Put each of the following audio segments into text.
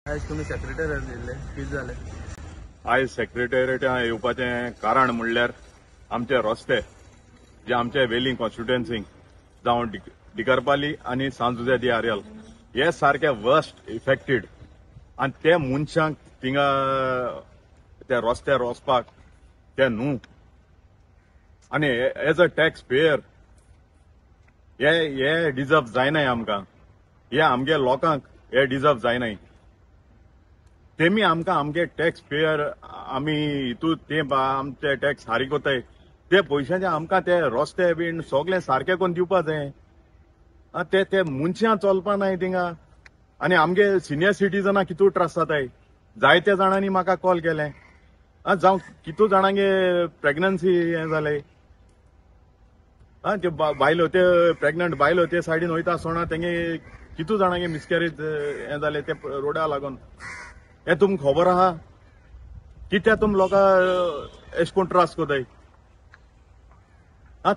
आज तुम्ही सेक्रेटरीयेट येयल्ले कितें जालें? आयज सेक्रेटरीयेटां येवपाचें कारण म्हणल्यार आमचे रस्ते जे आमचे वेलिंग कॉन्स्टिट्युएन्सीक जावं डिकरपाली आनी सांजुजे दी आर्यल हे सारखे वर्स्ट इफेक्टेड आनी ते मनशांक थिंगा ते रस्त्यार वचपाक ते न्हू आनी एज अ टॅक्स पेयर हे डिजर्व जायनाय आमकां हे आमगे लोकांक हे डिजर्व जायनाय तेमी आमकां आमगे टॅक्स पेयर आमी हितू ते आमचे टॅक्स हारी कोताय ते पयशांचे आमकां ते रस्ते बीन सगळे सारखे कोन्न दिवपा जाय ते मनशां चलपा नाय थिंगा आनी आमगे सिनियर सिटीजनां कितू त्रास जाताय जायत्या जाणांनी म्हाका कॉल केले जावं कितू जाणांगे प्रेग्नन्सी हे जाले ते बायलो ते प्रेग्नंट बायलो ते सायडीन वयता आसतना तेंगे कितू जाणांगे मिसकॅरेज हे जाले ते रोडा लागून हे तुमकां खबर आहा कित्या तुम लोकां एश कोन्न त्रास कोताय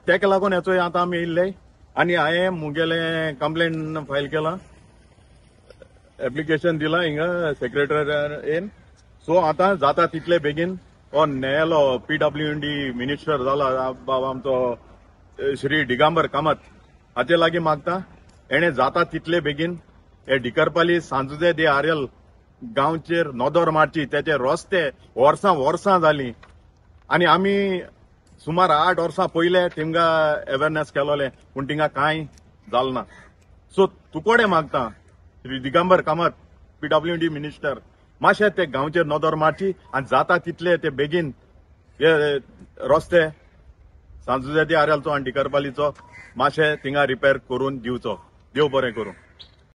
तेका लागून हेचो आतां आमी येयल्ले आनी हांवें मुगेले कंप्लेंट फायल केला एप्लिकेशन दिला हिंगा सेक्रेटरीयेन सो आतां जाता तितले बेगीन हो न्यायालो PWD मिनिस्टर जाला बाबा आमचो श्री दिगंबर कामत हाचे लागीं मागता हेणे जाता तितले बेगीन हे डिकरपाली सांजुजे दे आर्यल गांवचेर नदर मारची त्याचे रस्ते वर्सां जाली आनी आमी सुमार 8 वर्सां पयले तेंका अवेरनेस केलोले पूण तिंगा कांय जालें ना सो तुकोडे मागता श्री दिगंबर कामत PWD मिनिस्टर मातशें ते गांवचेर नदर मारची आनी जाता तितले ते बेगीन हे रस्ते सांजुजे दे आर्यलचो आनी डिकरपालीचो मातशें थिंगा रिपेर करून दिवचो देव बरें करूं